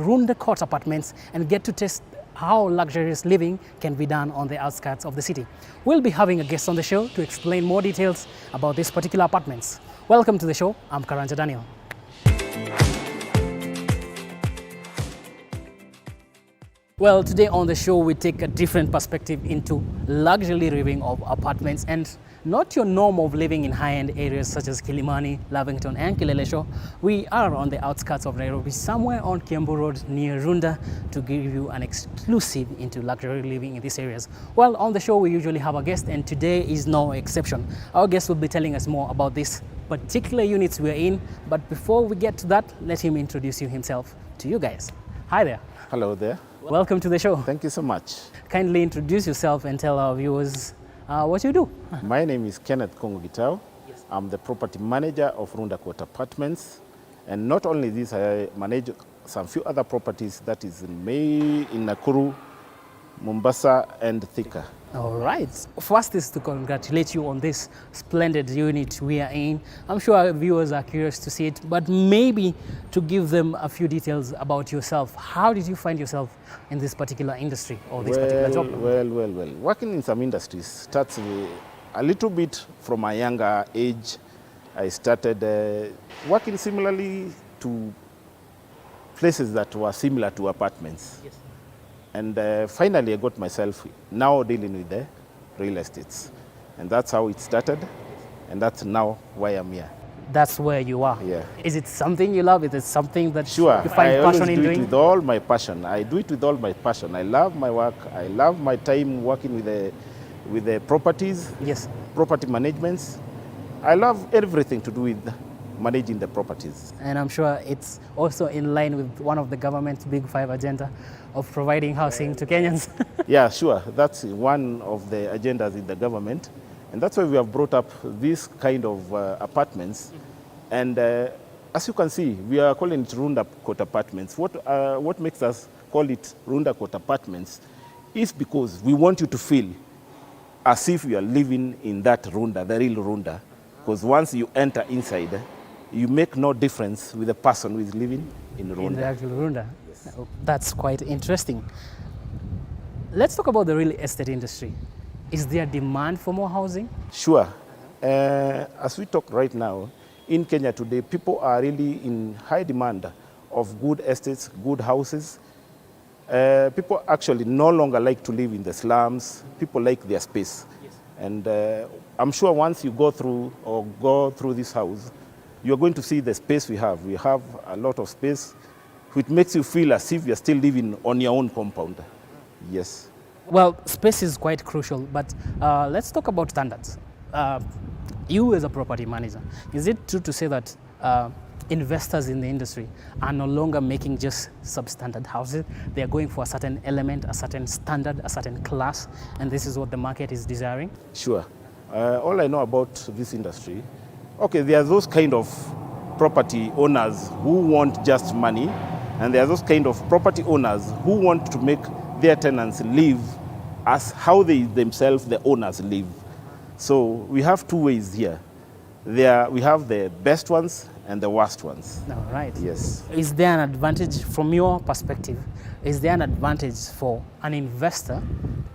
Runda Court apartments and get to test how luxurious living can be done on the outskirts of the city. We'll be having a guest on the show to explain more details about these particular apartments. Welcome to the show. I'm Karanja Daniel. Well, today on the show, we take a different perspective into luxury living of apartments and not your norm of living in high-end areas such as Kilimani, Lavington and Kilelesho. We are on the outskirts of Nairobi, somewhere on Kiambu Road near Runda, to give you an exclusive into luxury living in these areas. Well, on the show, we usually have a guest, and today is no exception. Our guest will be telling us more about these particular units we're in. But before we get to that, let him introduce himself to you guys. Hi there. Hello there. Welcome to the show. Thank you so much. Kindly introduce yourself and tell our viewers what you do. My name is Kenneth Kongo Gitau. Yes. I'm the property manager of Runda Court Apartments. And not only this, I manage some few other properties that is in Nakuru, Mombasa and Thika. All right. First is to congratulate you on this splendid unit we are in. I'm sure our viewers are curious to see it, but maybe to give them a few details about yourself. How did you find yourself in this particular industry or this particular job? Well. Working in some industries starts a little bit from a younger age. I started working similarly to places that were similar to apartments. Yes. And finally, I got myself now dealing with the real estates. And that's how it started. And that's now why I'm here. That's where you are. Yeah. Is it something you love? Is it something that Sure. you find I passion always in do it doing? with all my passion. I do it with all my passion. I love my work. I love my time working with the properties, Yes. property managements. I love everything to do with managing the properties. And I'm sure it's also in line with one of the government's Big Five agenda of providing housing to Kenyans. Yeah, sure. That's one of the agendas in the government. And that's why we have brought up this kind of apartments. And as you can see, we are calling it Runda Court Apartments. What makes us call it Runda Court Apartments is because we want you to feel as if you are living in that Runda, the real Runda. Because once you enter inside, you make no difference with the person who is living in Runda. In the actual Runda. Yes. That's quite interesting. Let's talk about the real estate industry. Is there demand for more housing? Sure. As we talk right now, in Kenya today, people are really in high demand of good estates, good houses. People actually no longer like to live in the slums. People like their space. Yes. And I'm sure once you go through this house, you're going to see the space we have. We have a lot of space, which makes you feel as if you're still living on your own compound. Yes. Well, space is quite crucial, but let's talk about standards. You as a property manager, is it true to say that investors in the industry are no longer making just substandard houses? They are going for a certain element, a certain standard, a certain class, and this is what the market is desiring? Sure. All I know about this industry, okay, there are those kind of property owners who want just money, and there are those kind of property owners who want to make their tenants live as how they themselves, the owners, live. So we have two ways here. We have the best ones and the worst ones. All right. Yes. Is there an advantage from your perspective? Is there an advantage for an investor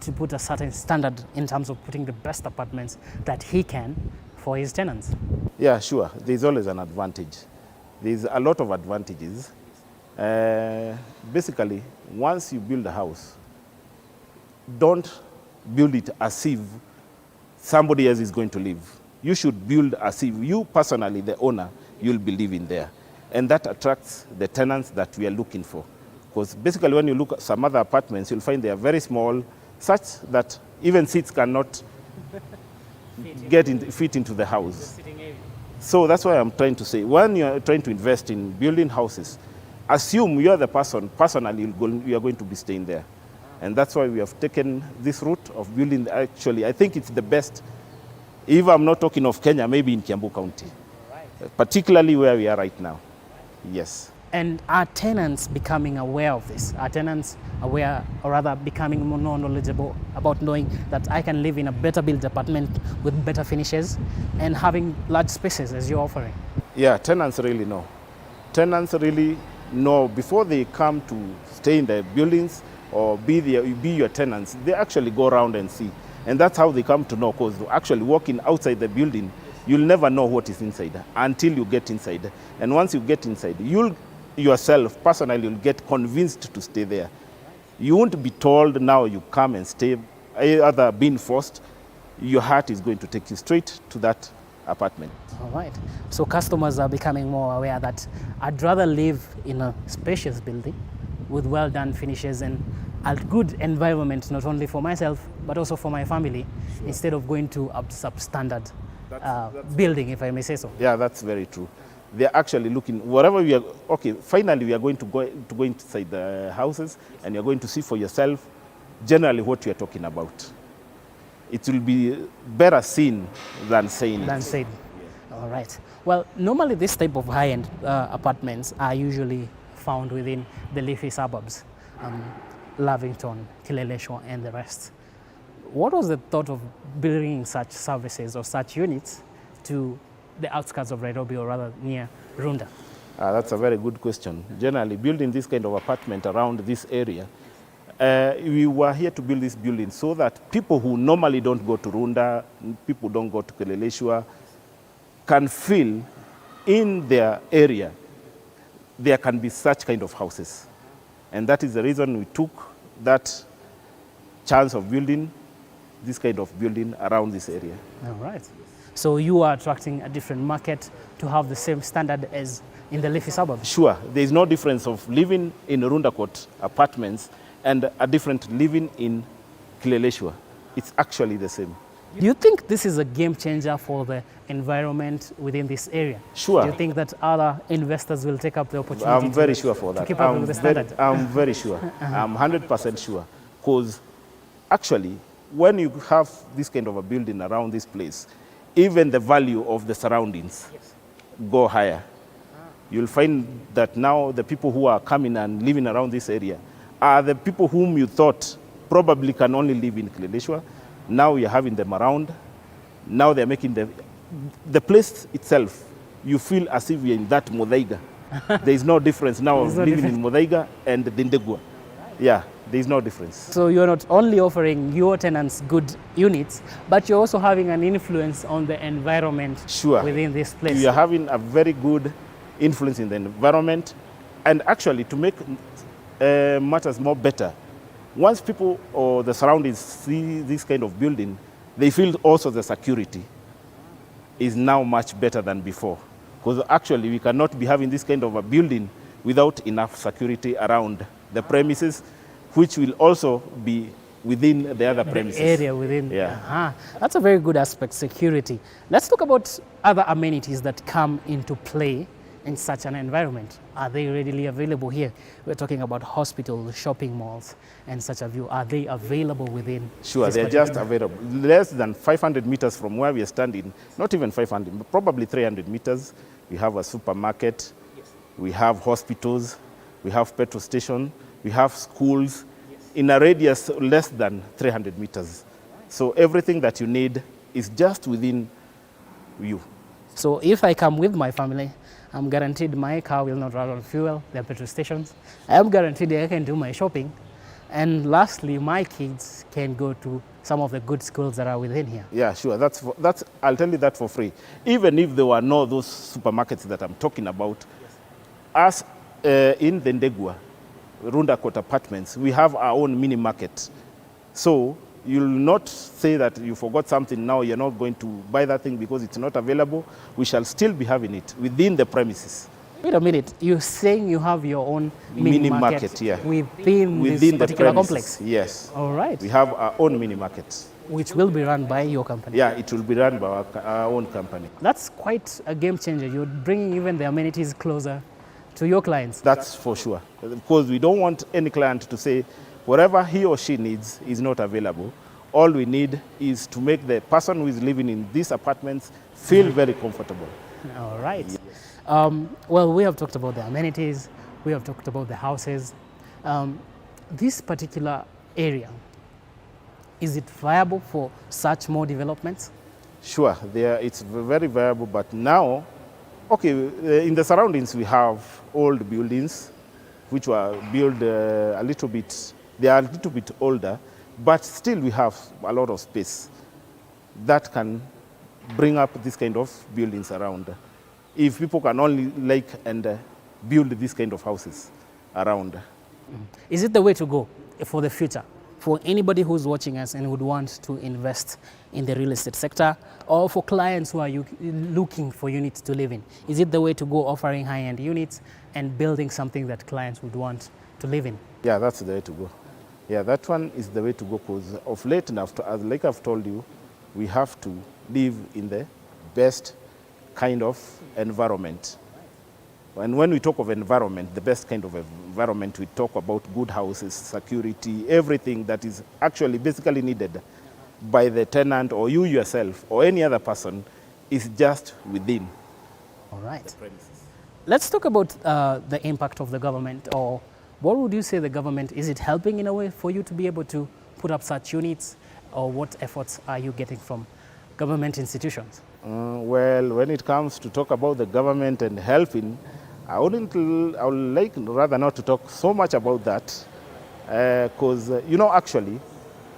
to put a certain standard in terms of putting the best apartments that he can for his tenants? Yeah, sure. There's always an advantage. There's a lot of advantages. Basically, once you build a house, don't build it as if somebody else is going to live. You should build as if you personally, the owner, you'll be living there. And that attracts the tenants that we are looking for. Because basically when you look at some other apartments, you'll find they are very small, such that even seats cannot fit into the house. So that's why I'm trying to say, when you're trying to invest in building houses, assume you're the person, personally, you are going to be staying there. And that's why we have taken this route of building, actually, I think it's the best. If I'm not talking of Kenya, maybe in Kiambu County, particularly where we are right now. Yes. And are tenants becoming aware of this? Are tenants aware, or rather becoming more knowledgeable about knowing that I can live in a better built apartment with better finishes and having large spaces as you're offering? Yeah, tenants really know. Tenants really know before they come to stay in the buildings or be your tenants. They actually go around and see. And that's how they come to know, because actually walking outside the building, you'll never know what is inside until you get inside. And once you get inside, you'll yourself, personally, you'll get convinced to stay there. You won't be told now you come and stay, either being forced. Your heart is going to take you straight to that apartment. All right. So customers are becoming more aware that I'd rather live in a spacious building with well-done finishes and a good environment, not only for myself, but also for my family, instead of going to a substandard building, if I may say so. Yeah, that's very true. They're actually looking, wherever we are, okay, finally we are going to go inside the houses, and you're going to see for yourself generally what we are talking about. It will be better seen than saying Than said. All right. Well, normally this type of high-end apartments are usually found within the leafy suburbs, Lavington, Kileleshwa, and the rest. What was the thought of building such services or such units to the outskirts of Nairobi, or rather near Runda? That's a very good question. Generally, building this kind of apartment around this area, we were here to build this building so that people who normally don't go to Runda, people who don't go to Kileleshwa, can feel in their area there can be such kind of houses. And that is the reason we took that chance of building this kind of building around this area. All right. So you are attracting a different market to have the same standard as in the leafy suburbs? Sure. There is no difference of living in Runda Court apartments and a different living in Kileleshwa. It's actually the same. Do you think this is a game changer for the environment within this area? Sure. Do you think that other investors will take up the opportunity? I'm very sure for that. To keep up with the standard? I'm very sure. I'm 100% sure. Because actually, when you have this kind of a building around this place, even the value of the surroundings go higher. You'll find that now the people who are coming and living around this area are the people whom you thought probably can only live in Kileleshwa. Now you're having them around. Now they're making the place itself, you feel as if you're in that Muthaiga. There is no difference now of living in Muthaiga and Dindegwa. Yeah, there is no difference. So you're not only offering your tenants good units, but you're also having an influence on the environment within this place. You are having a very good influence in the environment. And actually, to make matters more better, once people or the surroundings see this kind of building, they feel also the security is now much better than before. Because actually, we cannot be having this kind of a building without enough security around the premises, which will also be within the other premises. The area within. Yeah. That's a very good aspect, security. Let's talk about other amenities that come into play in such an environment. Are they readily available here? We're talking about hospitals, shopping malls, and such a view. Are they available within? Sure, they're just available. Less than 500 meters from where we are standing, not even 500, but probably 300 meters, we have a supermarket, we have hospitals, we have petrol station, we have schools, in a radius less than 300 meters. So everything that you need is just within you. So if I come with my family, I'm guaranteed my car will not run on fuel, there are petrol stations. I am guaranteed I can do my shopping. And lastly, my kids can go to some of the good schools that are within here. Yeah, sure. That's I'll tell you that for free. Even if there were no those supermarkets that I'm talking about, as in the Ndegwa, Runda Court apartments, we have our own mini market. So you'll not say that you forgot something now, you're not going to buy that thing because it's not available. We shall still be having it within the premises. Wait a minute, you're saying you have your own mini market yeah. within this particular complex? Yes. All right. We have our own mini market. Which will be run by your company? Yeah, it will be run by our own company. That's quite a game changer. You're bringing even the amenities closer to your clients. That's for sure. Because we don't want any client to say, whatever he or she needs is not available. All we need is to make the person who is living in these apartments feel very comfortable. All right. Yes. Well, we have talked about the amenities. We have talked about the houses. This particular area, is it viable for such more developments? Sure, it's very viable, but now, okay, in the surroundings we have old buildings, which were built a little bit, they are a little bit older, but still we have a lot of space that can bring up this kind of buildings around. If people can only like and build this kind of houses around. Is it the way to go for the future? For anybody who's watching us and would want to invest in the real estate sector, or for clients who are looking for units to live in, is it the way to go, offering high-end units and building something that clients would want to live in? Yeah, that's the way to go. Yeah, that one is the way to go, because of late and after, like I've told you, we have to live in the best kind of environment. And when we talk of environment, the best kind of environment, we talk about good houses, security, everything that is actually basically needed by the tenant or you yourself or any other person is just within. All right. Let's talk about the impact of the government, or what would you say the government, is it helping in a way for you to be able to put up such units, or what efforts are you getting from government institutions? Well, when it comes to talk about the government and helping, I would like rather not to talk so much about that, because, you know, actually,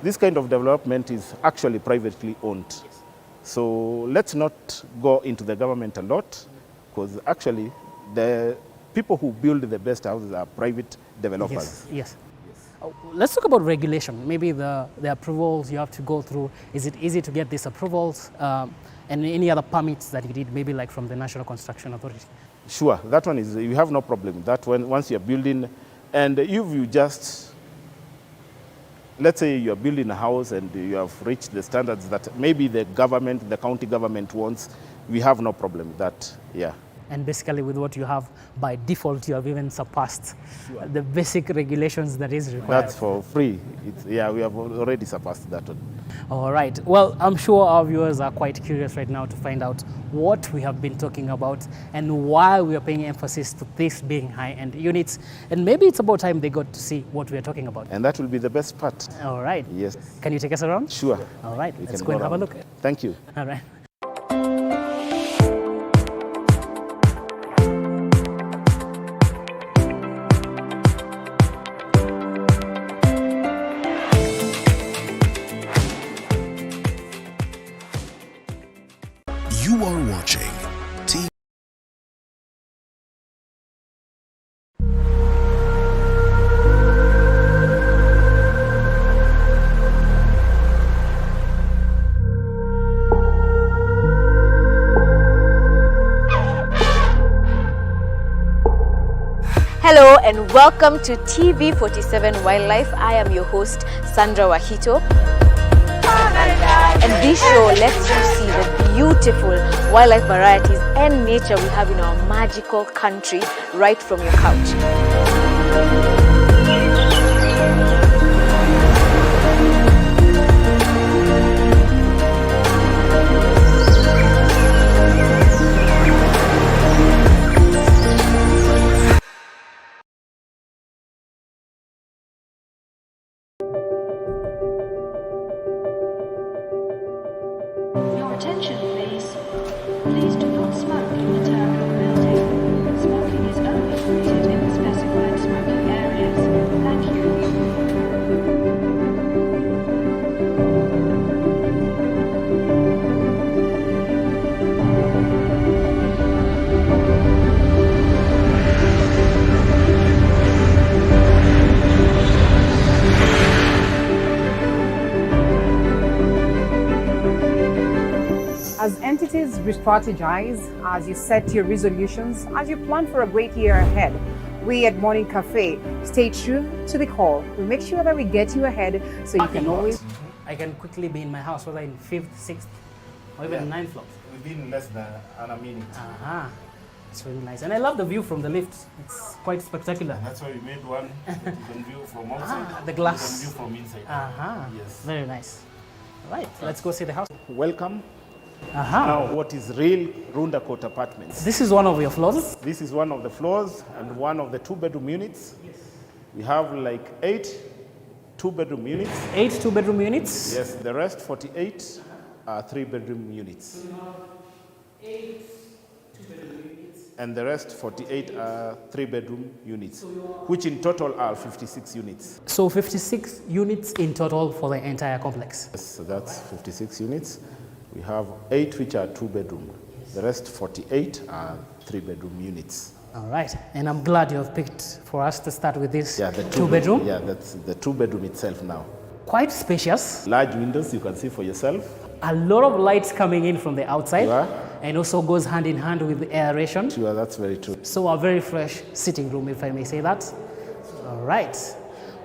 this kind of development is actually privately owned. So let's not go into the government a lot, because actually the people who build the best houses are private developers. Yes. Let's talk about regulation. Maybe the approvals you have to go through. Is it easy to get these approvals and any other permits that you did, maybe like from the National Construction Authority? Sure, that one is, you have no problem with that one. Once you're building, and if you just, let's say you're building a house and you have reached the standards that maybe the government, the county government wants, we have no problem with that, yeah. And basically with what you have, by default, you have even surpassed the basic regulations that is required. That's for free. Yeah, we have already surpassed that one. All right. Well, I'm sure our viewers are quite curious right now to find out what we have been talking about and why we are paying emphasis to this being high-end units. And maybe it's about time they got to see what we are talking about. And that will be the best part. All right. Yes. Can you take us around? Sure. All right. Let's go and have a look. Thank you. All right. You are watching TV. Hello and welcome to TV47 Wildlife. I am your host, Sandra Wahito. And this show lets you see the beautiful wildlife varieties and nature we have in our magical country right from your couch. Your attention, please. Please do not smoke in the terminal building. Smoking is only permitted in the specified smoking areas. Thank you. As entities re-strategize, as you set your resolutions, as you plan for a great year ahead, we at Morning Cafe stay true to the call. We make sure that we get you ahead so you can always... I can quickly be in my house, whether in 5th, 6th, or even 9th floors. Within less than a minute. It's really nice. And I love the view from the lift. It's quite spectacular. That's why we made one that you can view from outside. The glass. You can view from inside. Yes. Very nice. All right, let's go see the house. Welcome. Now, what is real Runda Court apartments? This is one of your floors? This is one of the floors and one of the 2-bedroom units. Yes. We have like 8 2-bedroom units. 8 2-bedroom units? Yes, the rest 48 are 3-bedroom units. We have 8 2-bedroom units And the rest 48 are 3-bedroom units, which in total are 56 units. So 56 units in total for the entire complex. Yes, so that's 56 units. We have 8 which are 2-bedroom. The rest 48 are 3-bedroom units. All right, and I'm glad you have picked for us to start with this Yeah, the 2-bedroom. Yeah, that's the 2-bedroom itself now. Quite spacious. Large windows you can see for yourself. A lot of lights coming in from the outside, Yeah. and also goes hand in hand with the aeration. Sure, that's very true. So a very fresh sitting room, if I may say that. All right.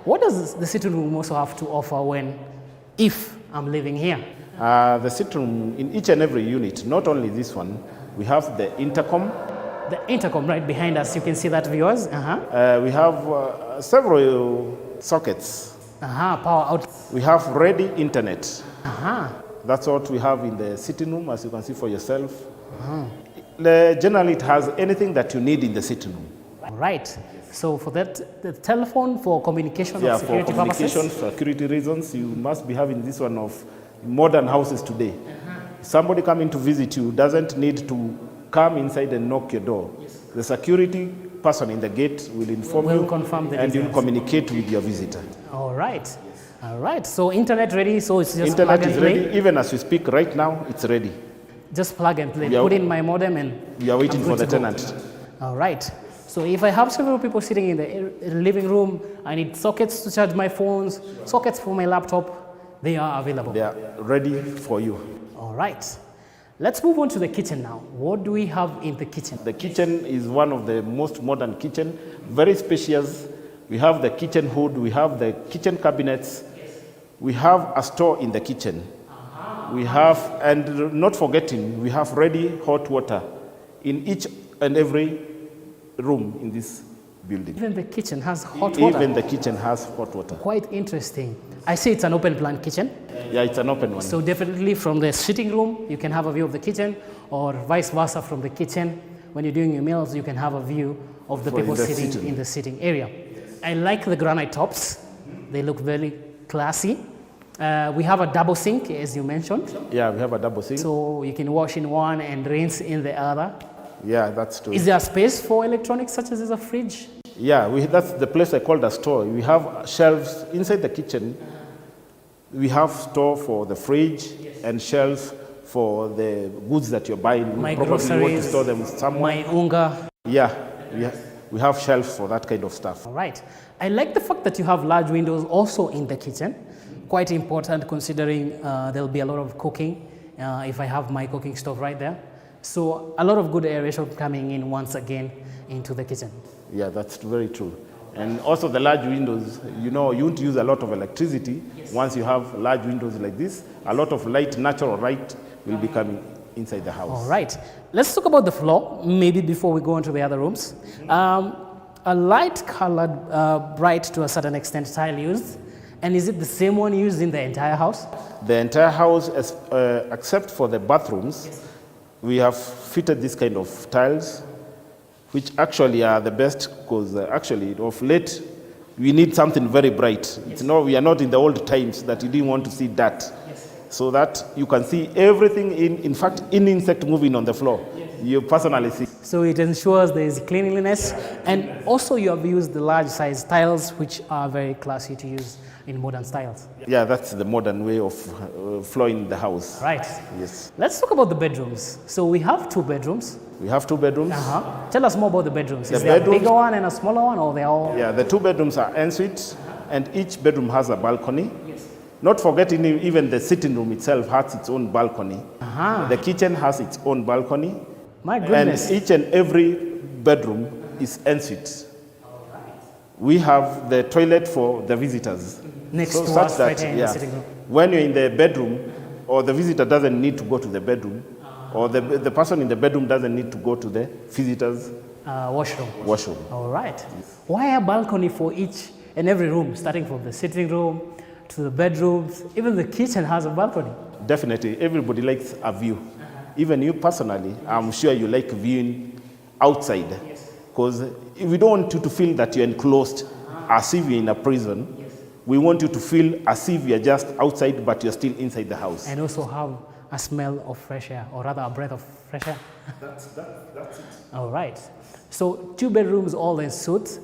What does the sitting room also have to offer if I'm living here? The sitting room in each and every unit, not only this one, we have the intercom. The intercom right behind us, you can see that, viewers. We have several sockets. Power out. We have ready internet. That's what we have in the sitting room, as you can see for yourself. Generally, it has anything that you need in the sitting room. All right. So for that, the telephone for communication Yeah, or for security communication, purposes? security reasons, you must be having this one of modern houses today. Somebody coming to visit you doesn't need to come inside and knock your door. The security person in the gate will inform Will you confirm the and you'll details. communicate with your visitor. All right. All right. So internet ready, so it's just Internet plug and is play. ready. Even as we speak right now, it's ready. Just plug and play. We are- Put in my modem and We are waiting I'm for good the to go. tenant. All right. So if I have several people sitting in the living room, I need sockets to charge my phones, sockets for my laptop, they are available. They are ready for you. All right. Let's move on to the kitchen now. What do we have in the kitchen? The kitchen is one of the most modern kitchen, very spacious. We have the kitchen hood, we have the kitchen cabinets, we have a store in the kitchen. We have, and not forgetting, we have ready hot water in each and every room in this building. Even the kitchen has hot water. Even the kitchen has hot water. Quite interesting. I say it's an open plan kitchen. Yeah, it's an open one. So definitely from the sitting room, you can have a view of the kitchen, or vice versa from the kitchen. When you're doing your meals, you can have a view of the For people the sitting sitting. in the sitting area. I like the granite tops. They look very classy. We have a double sink, as you mentioned. Yeah, we have a double sink. So you can wash in one and rinse in the other. Yeah, that's true. Is there a space for electronics such as a fridge? Yeah, that's the place I called a store. We have shelves inside the kitchen. We have store for the fridge and shelves for the goods that you're buying. My You probably want to groceries, store them somewhere. my unga. Yeah, we have shelves for that kind of stuff. All right. I like the fact that you have large windows also in the kitchen. Quite important considering there'll be a lot of cooking if I have my cooking stove right there. So a lot of good aeration coming in once again into the kitchen. Yeah, that's very true. And also the large windows, you won't use a lot of electricity. Once you have large windows like this, a lot of light, natural light will be coming inside the house. All right. Let's talk about the floor, maybe before we go into the other rooms. A light colored, bright to a certain extent tile used. And is it the same one used in the entire house? The entire house, except for the bathrooms, we have fitted this kind of tiles, which actually are the best because actually of late we need something very bright. We are not in the old times that you didn't want to see that. So that you can see everything, in fact, any insect moving on the floor, you personally see. So it ensures there is cleanliness, and also you have used the large size tiles, which are very classy to use in modern styles. Yeah, that's the modern way of flooring the house. Right. Yes. Let's talk about the bedrooms. So we have 2 bedrooms. We have 2 bedrooms. Tell us more about the bedrooms. Is The there a bedrooms- bigger one and a smaller one, or they're all? Yeah, the 2 bedrooms are ensuite, and each bedroom has a balcony. Not forgetting even the sitting room itself has its own balcony. The kitchen has its own balcony. My goodness. And each and every bedroom is ensuite. We have the toilet for the visitors. Next to such us, right here in the sitting room. When you're in the bedroom, or the visitor doesn't need to go to the bedroom, or the person in the bedroom doesn't need to go to the visitor's Washroom. washroom. All right. Why a balcony for each and every room, starting from the sitting room to the bedrooms? Even the kitchen has a balcony. Definitely, everybody likes a view. Even you personally, I'm sure you like viewing outside. Because we don't want you to feel that you're enclosed as if you're in a prison. We want you to feel as if you're just outside, but you're still inside the house. And also have a smell of fresh air, or rather a breath of fresh air. That's it. All right. So 2 bedrooms, all in suite.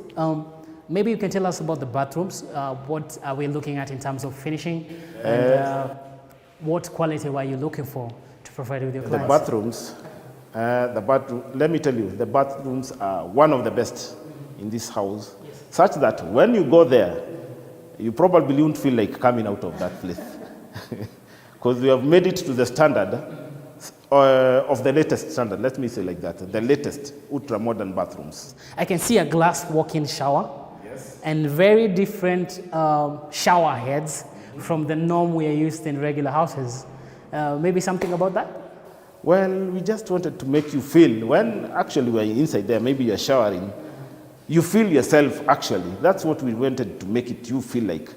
Maybe you can tell us about the bathrooms. What are we looking at in terms of finishing? And what quality were you looking for to provide with your The clients? bathrooms, let me tell you, the bathrooms are one of the best in this house, such that when you go there, you probably won't feel like coming out of that place. Because we have made it to the standard of the latest standard, let me say like that, the latest ultra-modern bathrooms. I can see a glass walk-in shower. Yes. And very different shower heads from the norm we are used in regular houses. Maybe something about that? Well, we just wanted to make you feel, when actually we're inside there, maybe you're showering, you feel yourself actually. That's what we wanted to make it, you feel like.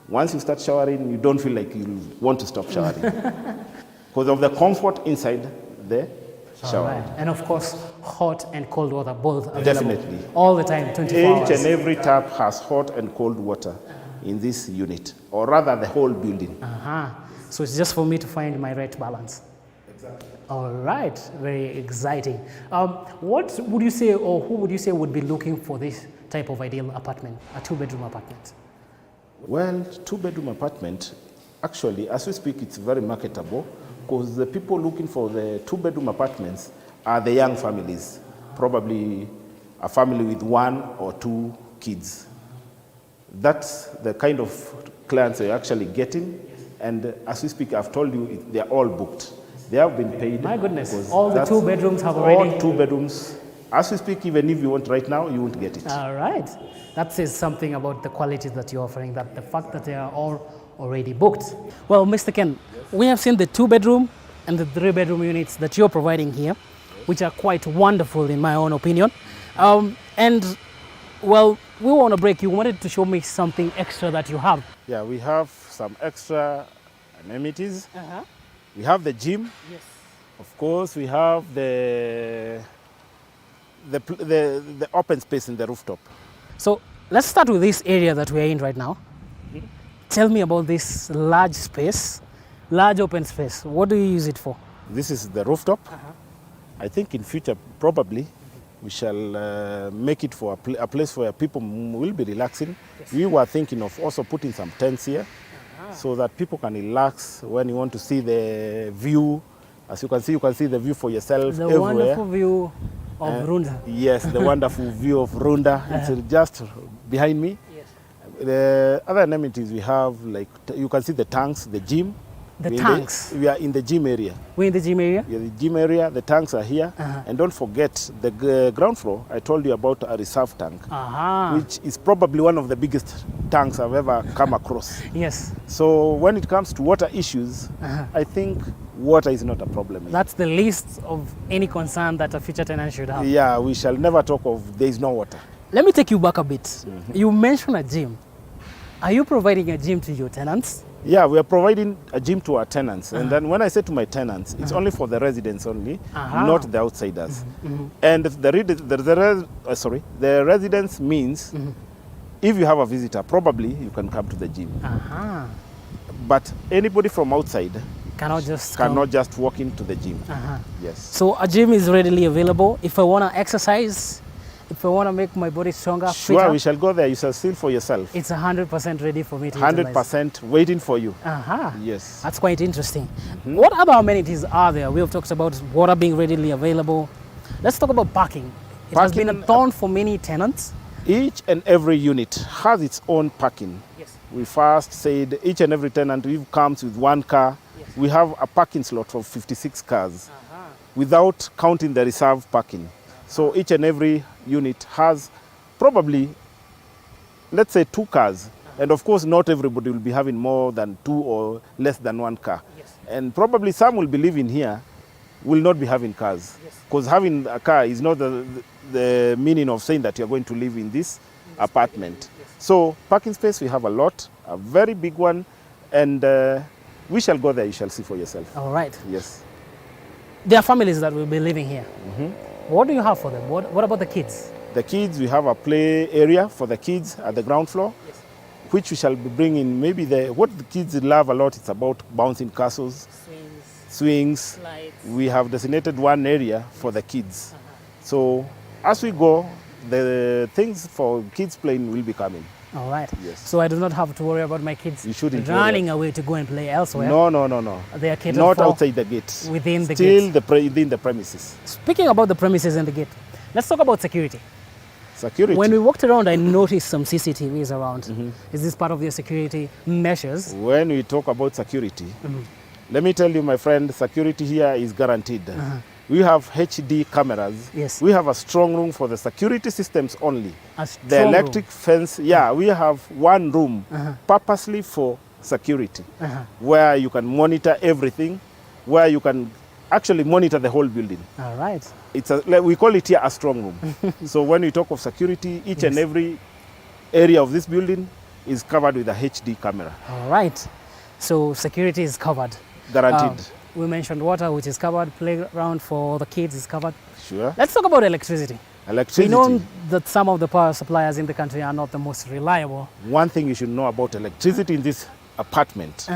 Once you start showering, you don't feel like you want to stop showering. Because of the comfort inside the shower. All right. And of course, hot and cold water both available. Definitely. All the time, 24 hours. Each and every tap has hot and cold water in this unit, or rather the whole building. So it's just for me to find my right balance. Exactly. All right, very exciting. What would you say, or who would you say would be looking for this type of ideal apartment, a 2-bedroom apartment? Well, 2-bedroom apartment, actually, as we speak, it's very marketable, because the people looking for the 2-bedroom apartments are the young families, probably a family with 1 or 2 kids. That's the kind of clients they're actually getting, and as we speak, I've told you, they're all booked. They have been paid. My goodness, all the 2 bedrooms have all already... 2 bedrooms. As we speak, even if you want right now, you won't get it. All right. That says something about the quality that you're offering, that the fact that they are all already booked. Well, Mr. Ken, we have seen the 2-bedroom and the 3-bedroom units that you're providing here, which are quite wonderful in my own opinion. And, well, we were on a break. You wanted to show me something extra that you have. Yeah, we have some extra amenities. We have the gym. Yes. Of course, we have the open space in the rooftop. So let's start with this area that we're in right now. Tell me about this large space, large open space. What do you use it for? This is the rooftop. I think in future, probably, we shall make it for a place where people will be relaxing. Yes. We were thinking of also putting some tents here, so that people can relax when you want to see the view. As you can see the view for yourself the everywhere. Wonderful view of Runda. Yes, the wonderful view of Runda. It's just behind me. Yes. The other amenities we have, like you can see the tanks, the gym. The tanks? We are in the gym area. We're in the gym area? Yeah, the gym area, the tanks are here. And don't forget, the ground floor, I told you about a reserve tank, which is probably one of the biggest tanks I've ever come across. Yes. So when it comes to water issues, I think water is not a problem. That's the least of any concern that a future tenant should have. Yeah, we shall never talk of there is no water. Let me take you back a bit. You mentioned a gym. Are you providing a gym to your tenants? Yeah, we are providing a gym to our tenants. And then when I say to my tenants, it's only for the residents only, not the outsiders. And the residents means if you have a visitor, probably you can come to the gym. But anybody from outside cannot just walk into the gym. Yes. So a gym is readily available. If I want to exercise, if I want to make my body stronger, fitter, we shall go there. You shall see for yourself. It's 100% ready for me to 100% waiting for you. Yes. That's quite interesting. What other amenities are there? We have talked about water being readily available. Let's talk about parking. It has been a thorn for many tenants. Each and every unit has its own parking. Yes. We first said each and every tenant comes with 1 car. Yes. We have a parking slot for 56 cars without counting the reserve parking. So each and every unit has probably, let's say, 2 cars. And of course, not everybody will be having more than 2 or less than 1 car. Yes. And probably some will be living here, will not be having cars. Because having a car is not the meaning of saying that you're going to live in this apartment. So parking space, we have a lot, a very big one. And we shall go there, you shall see for yourself. All right. Yes. There are families that will be living here. What do you have for them? What about the kids? The kids, we have a play area for the kids at the ground floor, which we shall be bringing. Maybe what the kids love a lot, it's about bouncing castles, swings. Lights. We have designated one area for the kids. So as we go, the things for kids playing will be coming. All right. Yes. So I do not have to worry about my kids You shouldn't worry. running away to go and play elsewhere. No. They are catered Not for outside the gate. within the Still gates. within the premises. Speaking about the premises and the gate, let's talk about security. Security. When we walked around, I noticed some CCTVs around. Is this part of your security measures? When we talk about security, let me tell you, my friend, security here is guaranteed. We have HD cameras. Yes. We have a strong room for the security systems only. A The strong electric fence, we have one room purposely for security, where you can monitor everything, where you can actually monitor the whole building. All right. We call it here a strong room. So when we talk of security, each and every area of this building is covered with a HD camera, All right. So security is covered. guaranteed. We mentioned water, which is covered. Playground for the kids is covered. Sure. Let's talk about electricity. Electricity. We know that some of the power suppliers in the country are not the most reliable. One thing you should know about electricity in this apartment,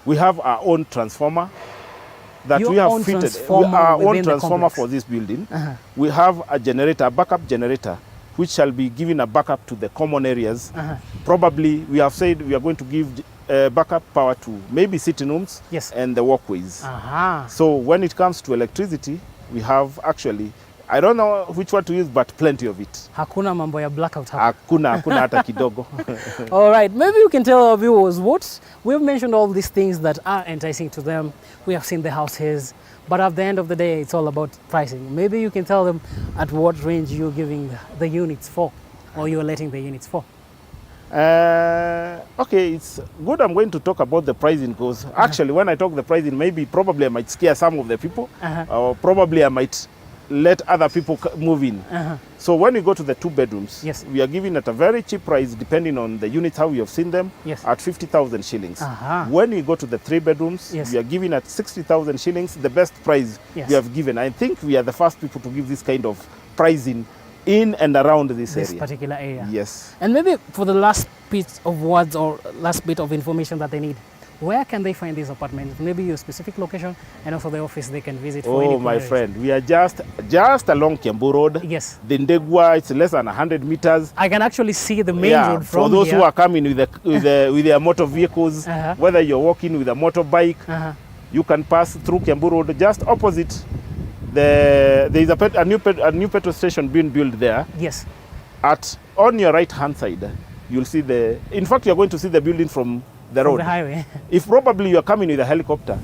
we have our own transformer that Your we have own fitted. transformer Our within own the transformer complex. for this building. We have a generator, a backup generator, which shall be giving a backup to the common areas. Probably, we have said we are going to give backup power to maybe sitting rooms Yes. and the walkways. Aha. So when it comes to electricity, we have actually, I don't know which one to use, but plenty of it. Hakuna mambo ya blackout hapa. Hakuna hata kidogo. All right, maybe you can tell our viewers what we've mentioned all these things that are enticing to them. We have seen the houses, but at the end of the day, it's all about pricing. Maybe you can tell them at what range you're giving the units for, or you're letting the units for. Okay, it's good. I'm going to talk about the pricing because actually when I talk the pricing, probably I might scare some of the people, or probably I might let other people move in. So when we go to the 2 bedrooms, Yes. we are giving at a very cheap price depending on the units, how we have seen them, Yes. at 50,000 shillings. Aha. When we go to the 3 bedrooms, Yes. we are giving at 60,000 shillings, the best price Yes. we have given. I think we are the first people to give this kind of pricing in and around this This area. particular area. Yes. And maybe for the last bit of words or last bit of information that they need, where can they find these apartments? Maybe your specific location and also the office they can visit for any Oh, my queries. friend, we are just along Kiambu Road. Yes. The Ndegwa, it's less than 100 meters. I can actually see the main road from for those here. who are coming with with their motor vehicles, whether you're walking with a motorbike, you can pass through Kiambu Road just opposite. There is a new petrol station being built there. Yes. On your right hand side, you'll see in fact, you're going to see the building from the From road. the highway. If probably you're coming with a helicopter,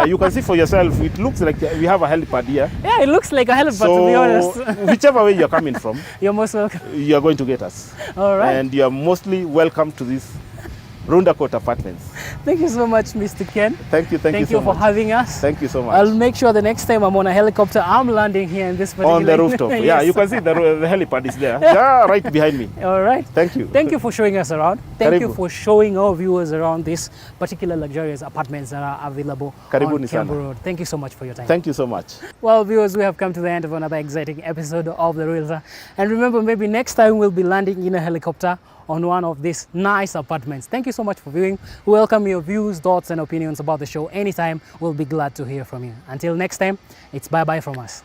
you can see for yourself, it looks like we have a helipad here. Yeah, it looks like a helipad, to be honest. Whichever way you're coming from, You're most welcome. you're going to get us. All right. And you're mostly welcome to this Runda Court Apartments. Thank you so much, Mr. Ken. Thank you so for much. having us. Thank you so much. I'll make sure the next time I'm on a helicopter, I'm landing here in this particular On the rooftop. Yes. Yeah, you can see the helipad is there. Yeah, right behind me. All right. Thank you. Thank you for showing us around. Thank you Karibu. for showing our viewers around these particular luxurious apartments that are available Karibuni on sana. Kiambu Road. Thank you so much for your time. Thank you so much. Well, viewers, we have come to the end of another exciting episode of The Realtor. And remember, maybe next time we'll be landing in a helicopter on one of these nice apartments. Thank you so much for viewing. We welcome your views, thoughts, and opinions about the show anytime. We'll be glad to hear from you. Until next time, it's bye-bye from us.